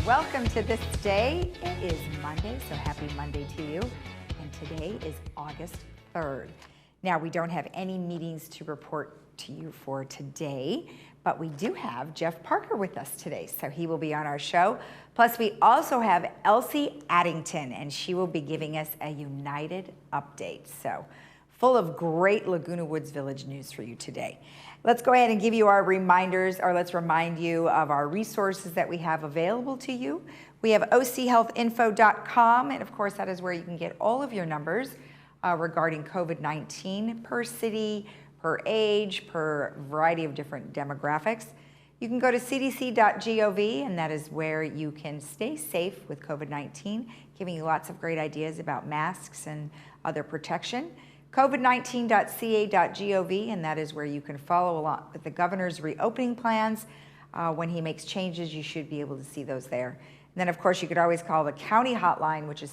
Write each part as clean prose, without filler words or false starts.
Welcome to This Day. It is Monday, so happy Monday to you. And today is August 3rd. Now, we don't have any meetings to report to you for today, but we do have Jeff Parker with us today, so he will be on our show. Plus, we also have Elsie Addington, and she will be giving us a United update. So, full of great Laguna Woods Village news for you today. Let's go ahead and give you our reminders, or let's remind you of our resources that we have available to you. We have OCHealthInfo.com, and of course, that is where you can get all of your numbers regarding COVID-19 per city, per age, per variety of different demographics. You can go to cdc.gov, and that is where you can stay safe with COVID-19, giving you lots of great ideas about masks and other protection. COVID19.ca.gov, and that is where you can follow along with the governor's reopening plans. When he makes changes, you should be able to see those there. And then, of course, you could always call the county hotline, which is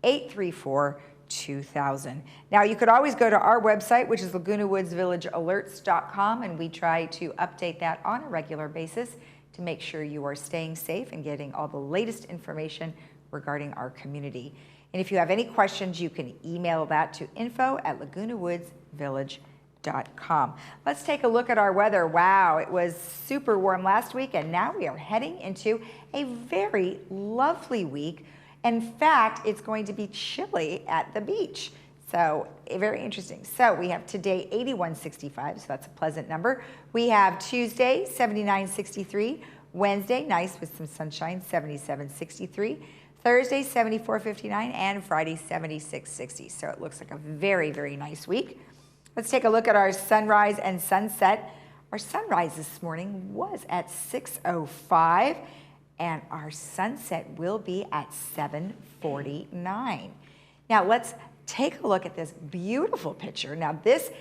714-834-2000. Now, you could always go to our website, which is LagunaWoodsVillageAlerts.com, and we try to update that on a regular basis to make sure you are staying safe and getting all the latest information regarding our community. And if you have any questions, you can email that to info@LagunaWoodsVillage.com. Let's take a look at our weather. Wow, it was super warm last week, and now we are heading into a very lovely week. In fact, it's going to be chilly at the beach. So very interesting. So we have today 81.65, so that's a pleasant number. We have Tuesday 79.63, Wednesday nice with some sunshine 77.63, Thursday 74.59, and Friday 76.60. So it looks like a very, very nice week. Let's take a look at our sunrise and sunset. Our sunrise this morning was at 6:05. And our sunset will be at 7:49. Now let's take a look at this beautiful picture. Now this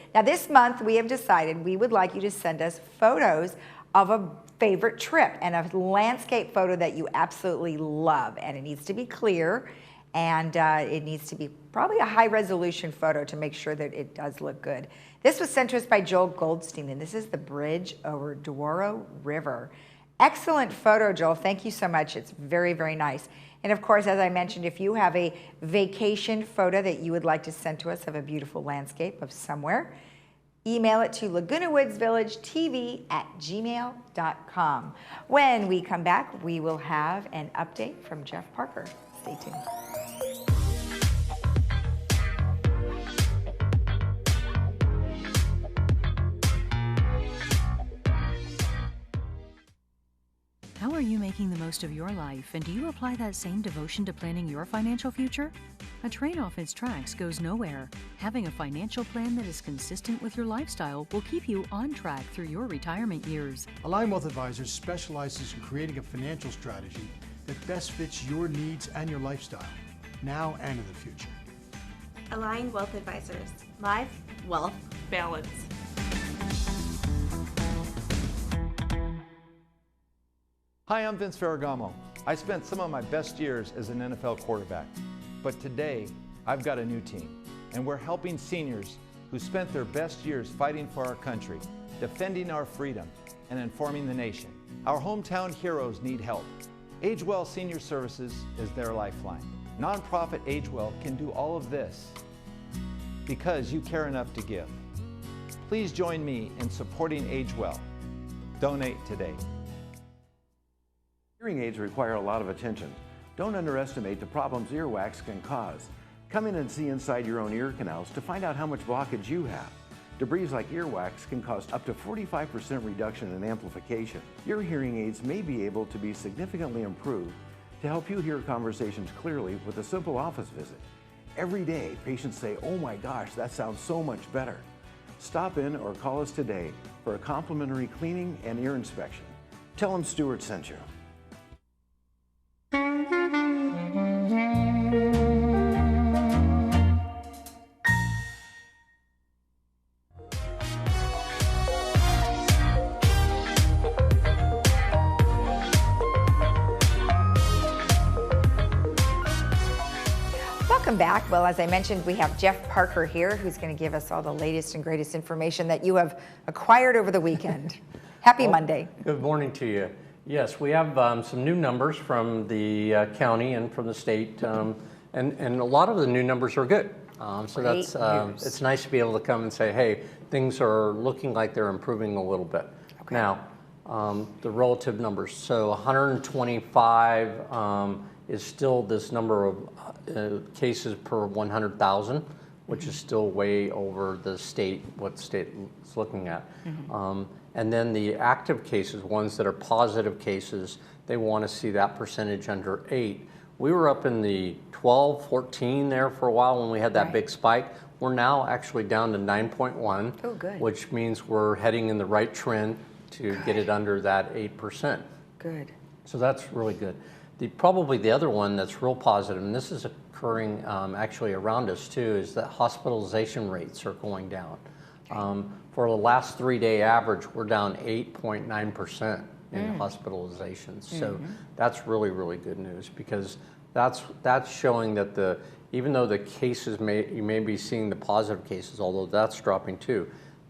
month we have decided we would like you to send us photos of a favorite trip and a landscape photo that you absolutely love. And it needs to be clear, and it needs to be probably a high resolution photo to make sure that it does look good. This was sent to us by Joel Goldstein, and this is the bridge over Douro River. Excellent photo, Joel. Thank you so much. It's very, very nice. And of course, as I mentioned, if you have a vacation photo that you would like to send to us of a beautiful landscape of somewhere, email it to lagunawoodsvillagetv@gmail.com. When we come back, we will have an update from Jeff Parker. Stay tuned. How are you making the most of your life, and do you apply that same devotion to planning your financial future? A train off its tracks goes nowhere. Having a financial plan that is consistent with your lifestyle will keep you on track through your retirement years. Align Wealth Advisors specializes in creating a financial strategy that best fits your needs and your lifestyle, now and in the future. Align Wealth Advisors. Life, wealth, balance. Hi, I'm Vince Ferragamo. I spent some of my best years as an NFL quarterback, but today I've got a new team, and we're helping seniors who spent their best years fighting for our country, defending our freedom, and informing the nation. Our hometown heroes need help. AgeWell Senior Services is their lifeline. Nonprofit AgeWell can do all of this because you care enough to give. Please join me in supporting AgeWell. Donate today. Hearing aids require a lot of attention. Don't underestimate the problems earwax can cause. Come in and see inside your own ear canals to find out how much blockage you have. Debris like earwax can cause up to 45% reduction in amplification. Your hearing aids may be able to be significantly improved to help you hear conversations clearly with a simple office visit. Every day, patients say, "Oh my gosh, that sounds so much better." Stop in or call us today for a complimentary cleaning and ear inspection. Tell them Stuart sent you. Welcome back. Well, as I mentioned, we have Jeff Parker here, who's going to give us all the latest and greatest information that you have acquired over the weekend. Happy Monday. Good morning to you. Yes, we have some new numbers from the county and from the state, and a lot of the new numbers are good. So Great that's it's nice to be able to come and say, hey, things are looking like they're improving a little bit. Okay. Now, the relative numbers. So 125 is still this number of cases per 100,000, which is still way over the state, what the state is looking at. And then the active cases, ones that are positive cases, they want to see that percentage under 8. We were up in the 12, 14 there for a while when we had that Right. big spike. We're now actually down to 9.1, Oh, good. which means we're heading in the right trend to get it under that 8%. Good. So that's really good. Probably the other one that's real positive, and this is occurring actually around us too, is that hospitalization rates are going down. For the last 3-day average, we're down 8.9% in hospitalizations. So that's really, really good news, because that's showing that even though the cases you may be seeing the positive cases, although that's dropping too.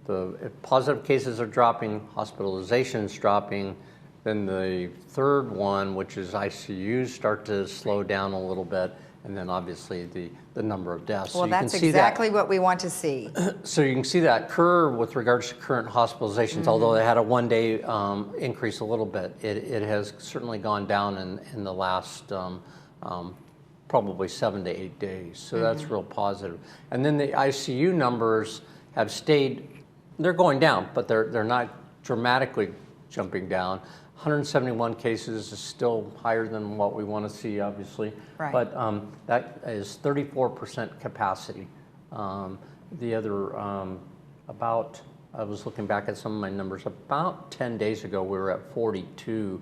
If positive cases are dropping, hospitalizations dropping, then the third one, which is ICUs, start to slow down a little bit, and then obviously the number of deaths. Well, so you that's can see exactly what we want to see. So you can see that curve with regards to current hospitalizations, although they had a 1-day increase a little bit, it has certainly gone down in the last probably 7 to 8 days. So that's real positive. And then the ICU numbers have stayed, they're going down, but they're not dramatically jumping down. 171 cases is still higher than what we want to see, obviously. Right. But that is 34% capacity. The other, I was looking back at some of my numbers, about 10 days ago we were at 42,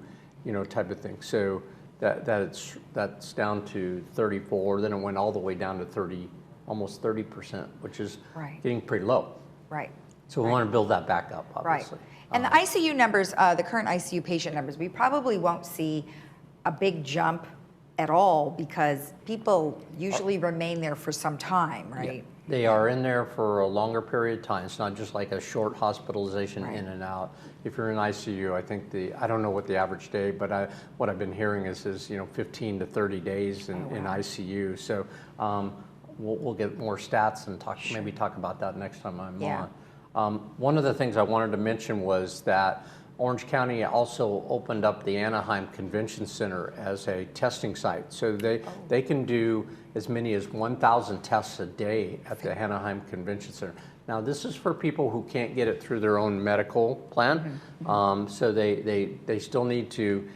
type of thing. So that's down to 34, then it went all the way down to 30, almost 30%, which is getting pretty low. Right. So we want to build that back up, obviously. Right. And the ICU numbers, the current ICU patient numbers, we probably won't see a big jump at all, because people usually remain there for some time, right? Yeah. They are in there for a longer period of time. It's not just like a short hospitalization in and out. If you're in ICU, I think I don't know what the average day, but what I've been hearing is 15 to 30 days in ICU. So we'll get more stats and maybe talk about that next time I'm on. One of the things I wanted to mention was that Orange County also opened up the Anaheim Convention Center as a testing site. So they can do as many as 1,000 tests a day at the Anaheim Convention Center. Now, this is for people who can't get it through their own medical plan. So they still need to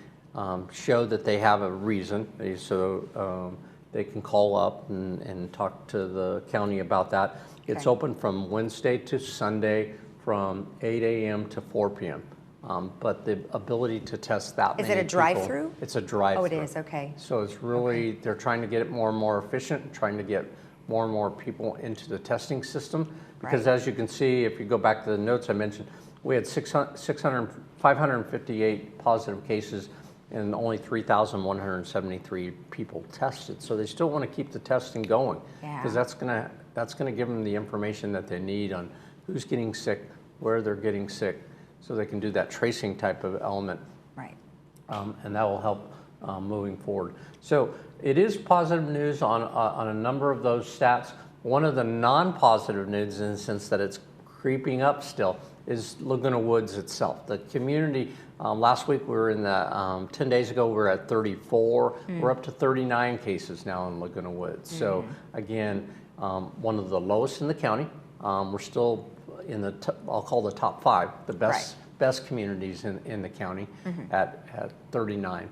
show that they have a reason. So they can call up and talk to the county about that. It's open from Wednesday to Sunday from 8 a.m. to 4 p.m. But the ability to test that many Is it a people- drive-through? It's a drive-through. Oh, it is, okay. So it's really, they're trying to get it more and more efficient, trying to get more and more people into the testing system. Because as you can see, if you go back to the notes I mentioned, we had 558 positive cases and only 3,173 people tested. So they still want to keep the testing going, because that's going to give them the information that they need on who's getting sick, where they're getting sick, so they can do that tracing type of element. Right. And that will help moving forward. So it is positive news on a number of those stats. One of the non-positive news, in the sense that it's creeping up still, is Laguna Woods itself. The community, last week we were in the, 10 days ago we were at 34. We're up to 39 cases now in Laguna Woods. So again, one of the lowest in the county. We're still in the, I'll call the top 5, the best communities in the county at 39.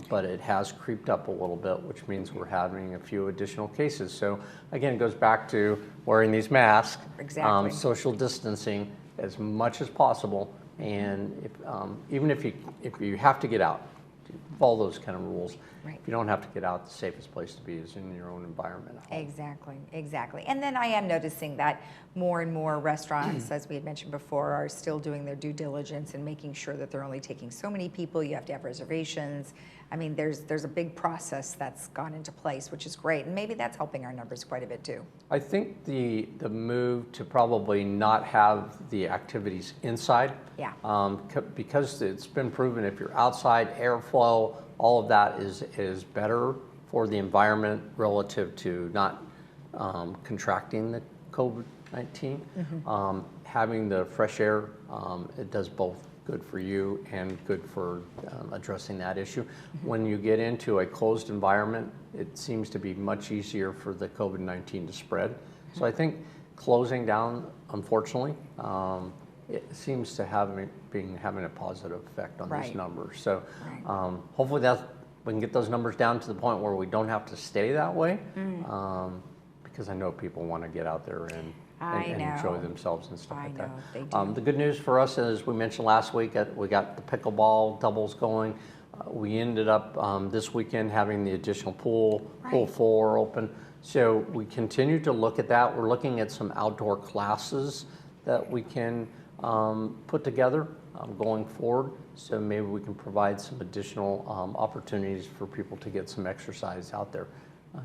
But it has creeped up a little bit, which means we're having a few additional cases. So again, it goes back to wearing these masks, social distancing as much as possible, and even if you have to get out, follow those kind of rules. Right. If you don't have to get out, the safest place to be is in your own environment at home. Exactly, exactly. And then I am noticing that more and more restaurants, as we had mentioned before, are still doing their due diligence and making sure that they're only taking so many people. You have to have reservations. I mean, there's a big process that's gone into place, which is great. And maybe that's helping our numbers quite a bit too. I think the move to probably not have the activities inside, Yeah. Because it's been proven if you're outside, airflow, all of that is better for the environment relative to not contracting the COVID-19. Having the fresh air, it does both good for you and good for addressing that issue. When you get into a closed environment, it seems to be much easier for the COVID-19 to spread. So I think closing down, unfortunately, it seems to having a positive effect on these numbers. So hopefully we can get those numbers down to the point where we don't have to stay that way, because I know people want to get out there and enjoy themselves and stuff like that. They do. The good news for us, as we mentioned last week, we got the pickleball doubles going. We ended up this weekend having the additional pool 4 open. So we continue to look at that. We're looking at some outdoor classes that we can put together going forward. So maybe we can provide some additional opportunities for people to get some exercise out there.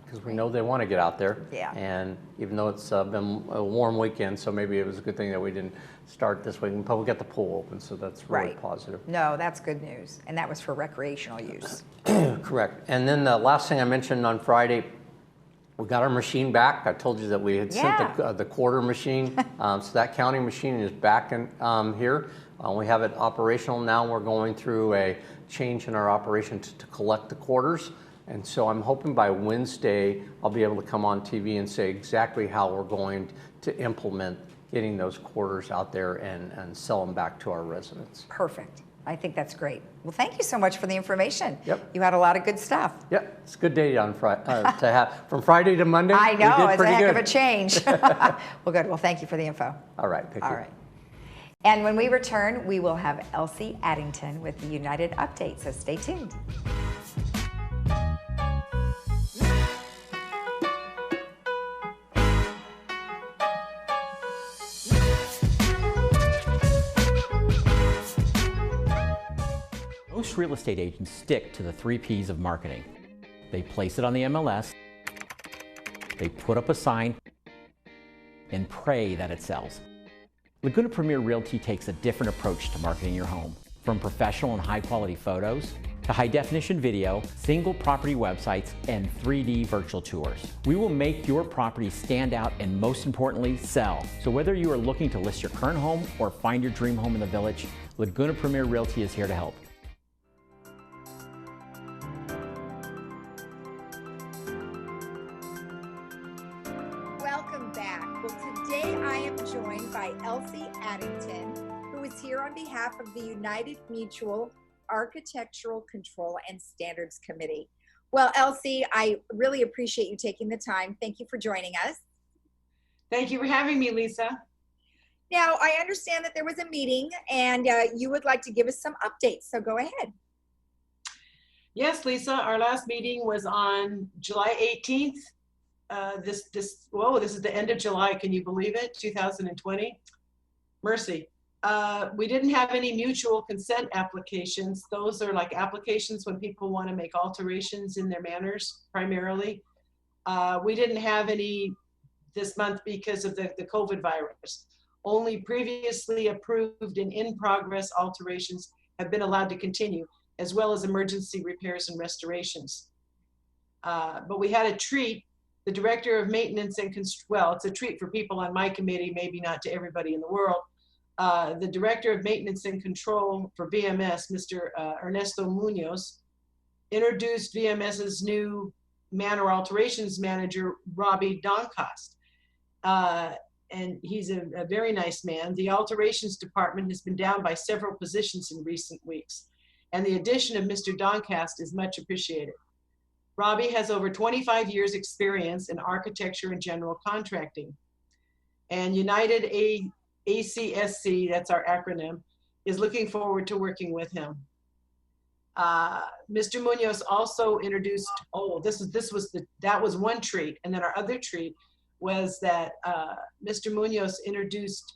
Because we know they want to get out there. Yeah. And even though it's been a warm weekend, so maybe it was a good thing that we didn't start this week, but we got the pool open, so that's really positive. No, that's good news. And that was for recreational use. Correct. And then the last thing I mentioned on Friday, we got our machine back. I told you that we had sent the quarter machine. So that counting machine is back in here. We have it operational now. We're going through a change in our operation to collect the quarters. And so I'm hoping by Wednesday, I'll be able to come on TV and say exactly how we're going to implement getting those quarters out there and sell them back to our residents. Perfect. I think that's great. Well, thank you so much for the information. Yep. You had a lot of good stuff. Yep, it's a good day on Friday to have from Friday to Monday. I know, we did it's a pretty heck good. of a change. Well, good. Well, thank you for the info. All right, thank you. All right. And when we return, we will have Elsie Addington with the United Update, so stay tuned. Most real estate agents stick to the 3 Ps of marketing. They place it on the MLS, they put up a sign, and pray that it sells. Laguna Premier Realty takes a different approach to marketing your home. From professional and high-quality photos, to high-definition video, single property websites, and 3D virtual tours. We will make your property stand out and, most importantly, sell. So whether you are looking to list your current home or find your dream home in the village, Laguna Premier Realty is here to help. Welcome back. Well, today I am joined by Elsie Addington, who is here on behalf of the United Mutual Architectural Control and Standards Committee. Well, Elsie, I really appreciate you taking the time. Thank you for joining us. Thank you for having me, Lisa. Now, I understand that there was a meeting and you would like to give us some updates, so go ahead. Yes, Lisa, our last meeting was on July 18th. This is the end of July. Can you believe it? 2020. Mercy. We didn't have any mutual consent applications. Those are like applications when people want to make alterations in their manners, primarily. We didn't have any this month because of the COVID virus. Only previously approved and in-progress alterations have been allowed to continue, as well as emergency repairs and restorations. But we had a treat. The director of maintenance and well, it's a treat for people on my committee, maybe not to everybody in the world. The director of maintenance and control for VMS, Mr. Ernesto Munoz, introduced VMS's new manor alterations manager, Robbie Doncost. And he's a very nice man. The alterations department has been down by several positions in recent weeks, and the addition of Mr. Doncost is much appreciated. Robbie has over 25 years experience in architecture and general contracting. And United ACSC, that's our acronym, is looking forward to working with him. Mr. Munoz also introduced, that was one treat. And then our other treat was that Mr. Munoz introduced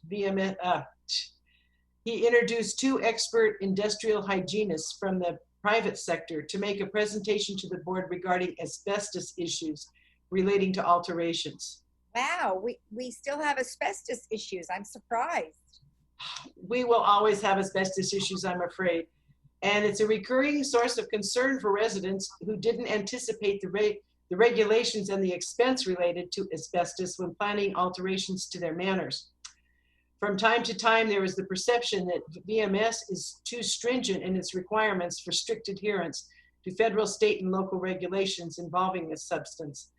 he introduced 2 expert industrial hygienists from the private sector to make a presentation to the board regarding asbestos issues relating to alterations. Wow, we still have asbestos issues. I'm surprised. We will always have asbestos issues, I'm afraid. And it's a recurring source of concern for residents who didn't anticipate the regulations and the expense related to asbestos when planning alterations to their manners. From time to time, there is the perception that VMS is too stringent in its requirements for strict adherence to federal, state, and local regulations involving this substance.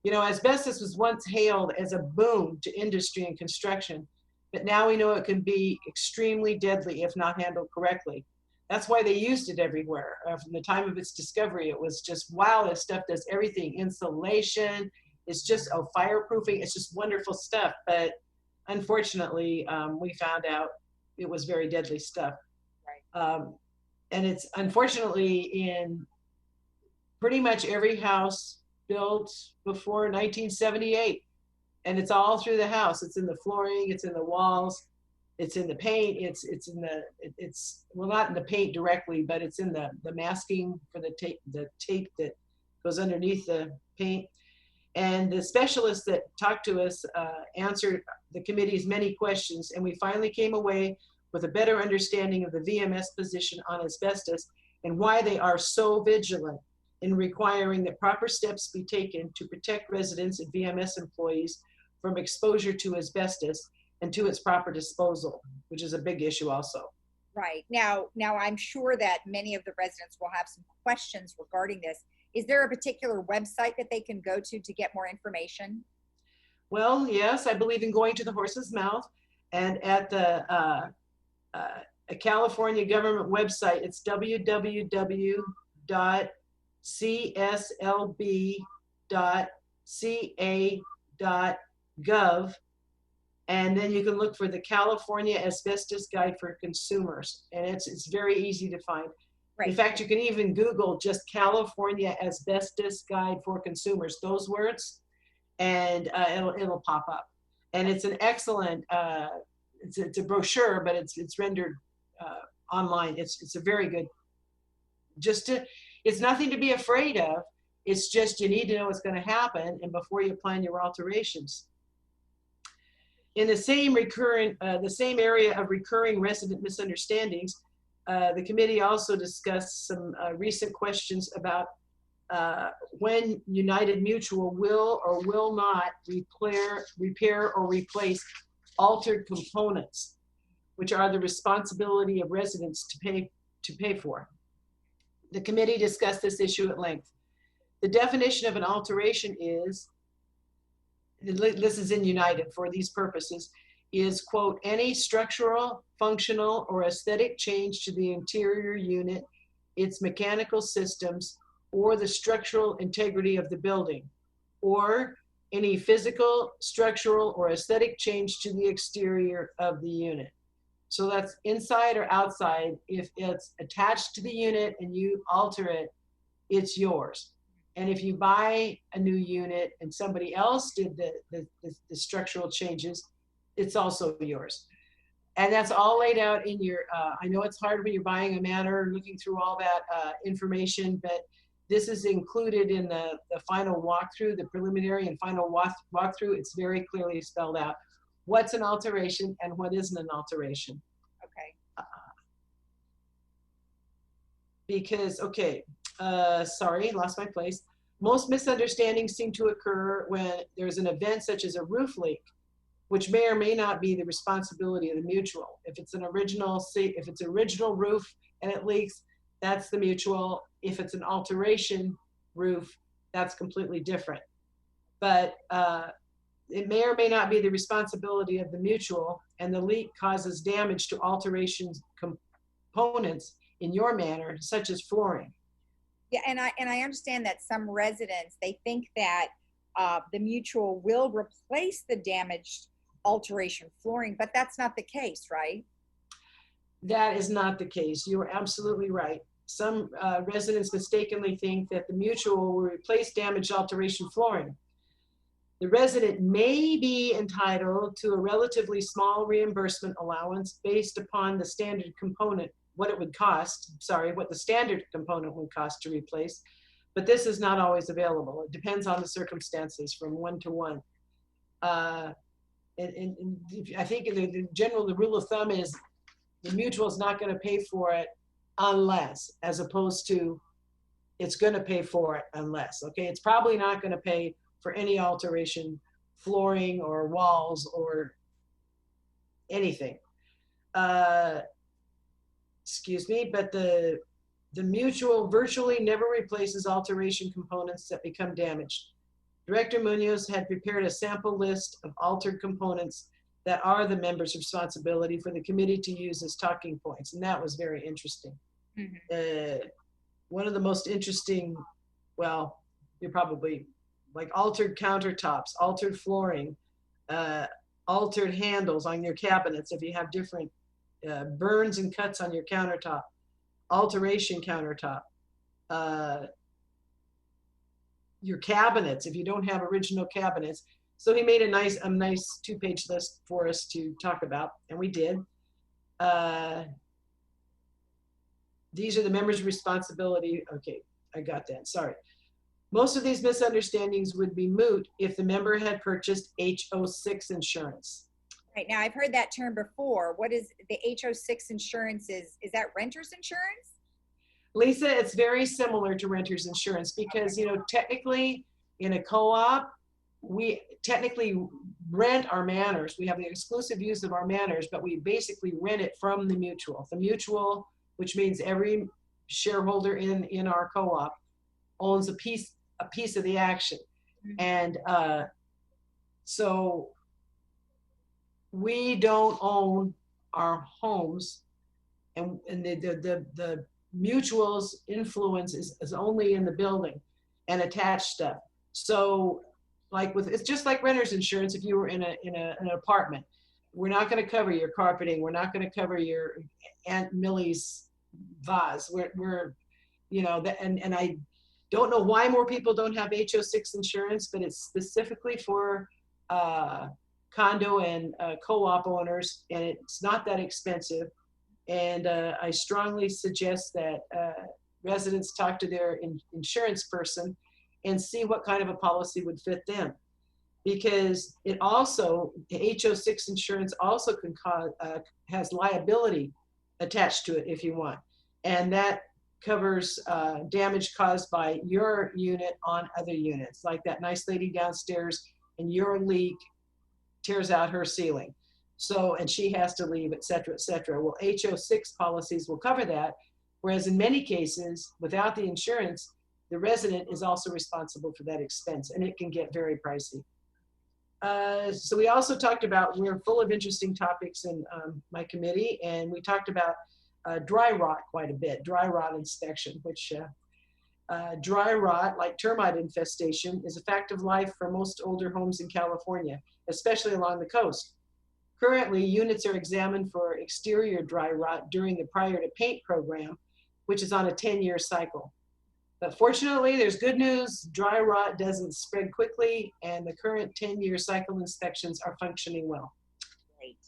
You know, asbestos was once hailed as a boon to industry and construction, but now we know it can be extremely deadly if not handled correctly. That's why they used it everywhere. From the time of its discovery, it was just, wow, this stuff does everything. Insulation, it's just, fireproofing, it's just wonderful stuff. But unfortunately, we found out it was very deadly stuff. Right. And it's unfortunately in pretty much every house built before 1978. And it's all through the house. It's in the flooring, it's in the walls, it's in the paint, it's well, not in the paint directly, but it's in the masking for the tape that goes underneath the paint. And the specialists that talked to us answered the committee's many questions, and we finally came away with a better understanding of the VMS position on asbestos and why they are so vigilant in requiring that proper steps be taken to protect residents and VMS employees from exposure to asbestos and to its proper disposal, which is a big issue also. Right. Now I'm sure that many of the residents will have some questions regarding this. Is there a particular website that they can go to get more information? Well, yes, I believe in going to the horse's mouth, and at the a California government website, it's www.cslb.ca.gov. And then you can look for the California Asbestos Guide for Consumers, and it's very easy to find. Right. In fact, you can even Google just California Asbestos Guide for Consumers, those words, and it'll pop up. And it's an excellent, it's a brochure, but it's rendered online. It's a very good, it's nothing to be afraid of. It's just you need to know what's going to happen and before you plan your alterations. In the same area of recurring resident misunderstandings, the committee also discussed some recent questions about when United Mutual will or will not repair or replace altered components, which are the responsibility of residents to pay for. The committee discussed this issue at length. The definition of an alteration is, this is in United for these purposes, is, quote, any structural, functional, or aesthetic change to the interior unit, its mechanical systems, or the structural integrity of the building, or any physical, structural, or aesthetic change to the exterior of the unit. So that's inside or outside. If it's attached to the unit and you alter it, it's yours. And if you buy a new unit and somebody else did the structural changes, it's also yours. And that's all laid out in your, I know it's hard when you're buying a manor, looking through all that information, but this is included in the final walkthrough, the preliminary and final walkthrough. It's very clearly spelled out what's an alteration and what isn't an alteration. Okay. Because, okay, sorry, lost my place. Most misunderstandings seem to occur when there's an event such as a roof leak, which may or may not be the responsibility of the mutual. If it's an original roof and it leaks, that's the mutual. If it's an alteration roof, that's completely different. But it may or may not be the responsibility of the mutual, and the leak causes damage to alteration components in your manor, such as flooring. Yeah, and I understand that some residents, they think that the mutual will replace the damaged alteration flooring, but that's not the case, right? That is not the case. You are absolutely right. some residents mistakenly think that the mutual will replace damaged alteration flooring. The resident may be entitled to a relatively small reimbursement allowance based upon the standard component, what the standard component would cost to replace, but this is not always available. It depends on the circumstances from one to one. And I think the rule of thumb is the mutual is not going to pay for it unless, as opposed to it's going to pay for it unless, okay? It's probably not going to pay for any alteration, flooring or walls or anything. Excuse me, but the mutual virtually never replaces alteration components that become damaged. Director Munoz had prepared a sample list of altered components that are the members' responsibility for the committee to use as talking points, and that was very interesting. Mm-hmm. One of the most interesting, well, you're probably like altered countertops, altered flooring, altered handles on your cabinets if you have different burns and cuts on your countertop, alteration countertop, your cabinets if you don't have original cabinets. So he made a nice 2-page list for us to talk about, and we did. These are the members' responsibility. Okay, I got that, sorry. Most of these misunderstandings would be moot if the member had purchased HO6 insurance. Right, now I've heard that term before. What is the HO6 insurance? Is that renter's insurance? Lisa, it's very similar to renter's insurance because, you know, technically in a co-op, we technically rent our manors. We have the exclusive use of our manors, but we basically rent it from the mutual. The mutual, which means every shareholder in our co-op owns a piece of the action. Mm-hmm. And so we don't own our homes, and the mutual's influence is only in the building and attached stuff. So like it's just like renter's insurance. If you were in an apartment, we're not going to cover your carpeting. We're not going to cover your Aunt Millie's vase. We're you know, and I don't know why more people don't have HO6 insurance, but it's specifically for condo and co-op owners, and it's not that expensive. And I strongly suggest that residents talk to their insurance person and see what kind of a policy would fit them. Because it also, HO6 insurance also can has liability attached to it if you want. And that covers damage caused by your unit on other units, like that nice lady downstairs and your leak tears out her ceiling. So, and she has to leave, et cetera, et cetera. Well, HO6 policies will cover that. Whereas in many cases, without the insurance, the resident is also responsible for that expense, and it can get very pricey. So we also talked about, we're full of interesting topics in my committee, and we talked about dry rot quite a bit, dry rot inspection, which dry rot, like termite infestation, is a fact of life for most older homes in California, especially along the coast. Currently, units are examined for exterior dry rot during the prior to paint program, which is on a 10-year cycle. But fortunately, there's good news. Dry rot doesn't spread quickly, and the current 10-year cycle inspections are functioning well. Great.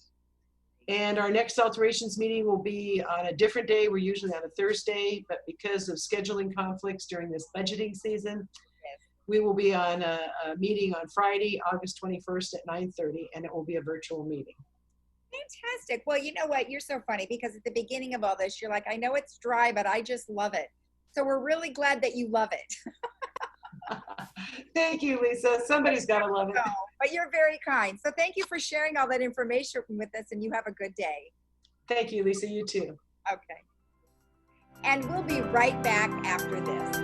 And our next alterations meeting will be on a different day. We're usually on a Thursday, but because of scheduling conflicts during this budgeting season, we will be on a meeting on Friday, August 21st at 9:30, and it will be a virtual meeting. Fantastic. Well, you know what? You're so funny because at the beginning of all this, you're like, I know it's dry, but I just love it. So we're really glad that you love it. Thank you, Lisa. Somebody's got to love it. No, but you're very kind. So thank you for sharing all that information with us, and you have a good day. Thank you, Lisa. You too. Okay. And we'll be right back after this.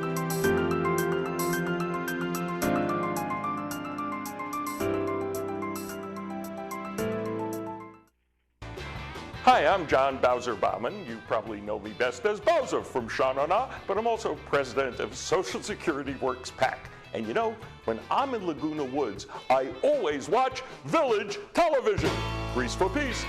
Hi, I'm John Bowser-Bauman. You probably know me best as Bowser from Sha-Na-Na, but I'm also president of Social Security Works PAC. And you know, when I'm in Laguna Woods, I always watch Village Television. Grease for peace.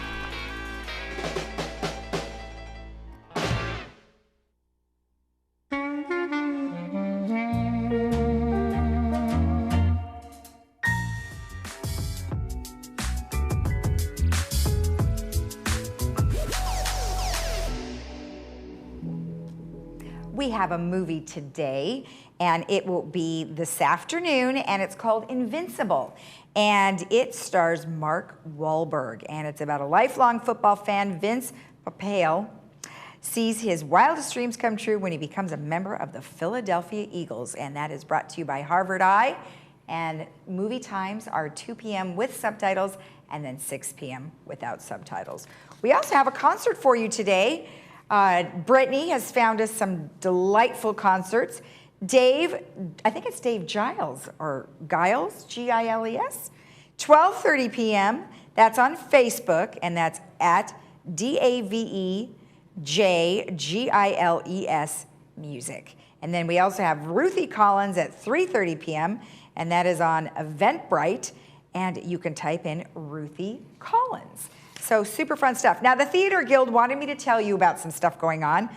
we have a movie today, and it will be this afternoon, and it's called Invincible. And it stars Mark Wahlberg, and it's about a lifelong football fan, Vince Papale, sees his wildest dreams come true when he becomes a member of the Philadelphia Eagles, and that is brought to you by Harvard Eye. And movie times are 2 p.m. with subtitles and then 6 p.m. without subtitles. We also have a concert for you today. Brittany has found us some delightful concerts. Dave, I think it's Dave Giles, or Giles, Giles, 12:30 p.m. That's on Facebook, and that's at DAVEJGILES Music. And then we also have Ruthie Collins at 3:30 p.m., and that is on Eventbrite, and you can type in Ruthie Collins. So super fun stuff. Now, the Theater Guild wanted me to tell you about some stuff going on.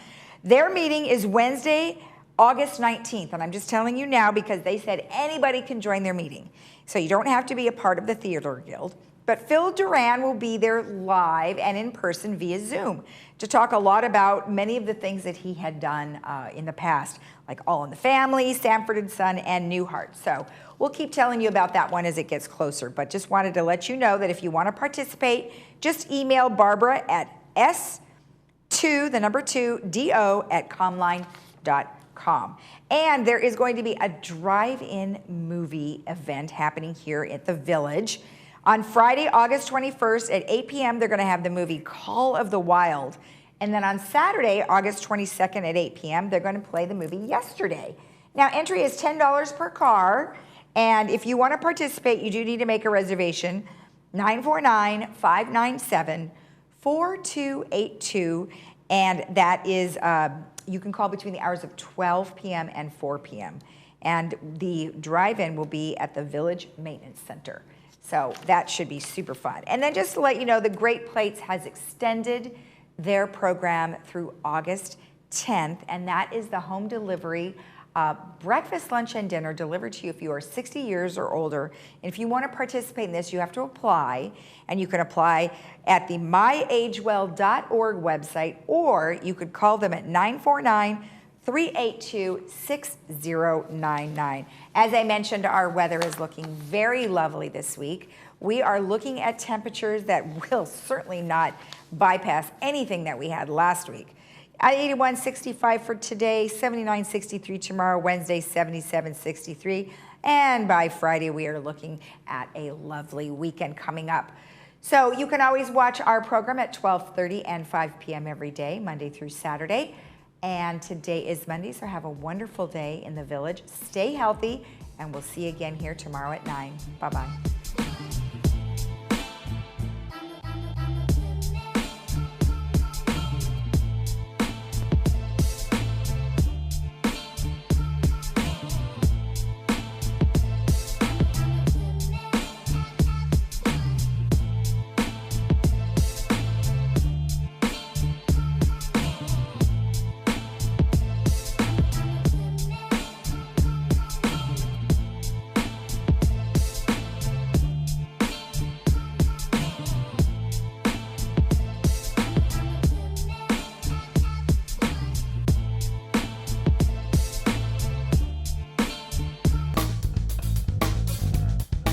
Their meeting is Wednesday, August 19th, and I'm just telling you now because they said anybody can join their meeting. So you don't have to be a part of the Theater Guild. But Phil Duran will be there live and in person via Zoom to talk a lot about many of the things that he had done in the past, like All in the Family, Sanford & Son, and Newhart. So we'll keep telling you about that one as it gets closer, but just wanted to let you know that if you want to participate, just email Barbara at s2do@comline.com. And there is going to be a drive-in movie event happening here at the Village. On Friday, August 21st at 8 p.m., they're going to have the movie Call of the Wild. And then on Saturday, August 22nd at 8 p.m., they're going to play the movie Yesterday. Now, entry is $10 per car. And if you want to participate, you do need to make a reservation, 949-597-4282. And that is, you can call between the hours of 12 p.m. and 4 p.m. And the drive-in will be at the Village Maintenance Center. So that should be super fun. And then just to let you know, the Great Plates has extended their program through August 10th, and that is the home delivery breakfast, lunch, and dinner delivered to you if you are 60 years or older. And if you want to participate in this, you have to apply, and you can apply at the myagewell.org website, or you could call them at 949-382-6099. As I mentioned, our weather is looking very lovely this week. We are looking at temperatures that will certainly not bypass anything that we had last week. At 81.65 for today, 79.63 tomorrow, Wednesday 77.63, and by Friday we are looking at a lovely weekend coming up. So you can always watch our program at 12:30 and 5 p.m. every day, Monday through Saturday. And today is Monday, so have a wonderful day in the Village. Stay healthy, and we'll see you again here tomorrow at 9. Bye-bye.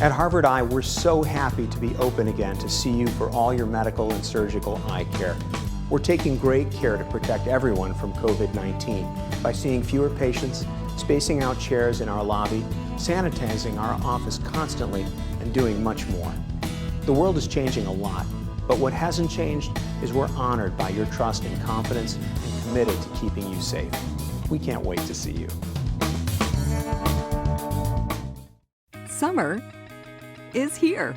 At Harvard Eye, we're so happy to be open again to see you for all your medical and surgical eye care. We're taking great care to protect everyone from COVID-19 by seeing fewer patients, spacing out chairs in our lobby, sanitizing our office constantly, and doing much more. The world is changing a lot, but what hasn't changed is we're honored by your trust and confidence and committed to keeping you safe. We can't wait to see you. Summer is here.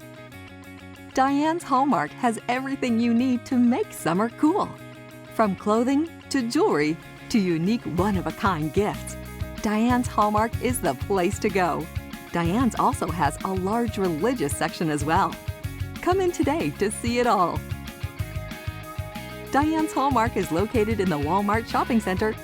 Diane's Hallmark has everything you need to make summer cool. From clothing to jewelry to unique one-of-a-kind gifts, Diane's Hallmark is the place to go. Diane's also has a large religious section as well. Come in today to see it all. Diane's Hallmark is located in the Walmart Shopping Center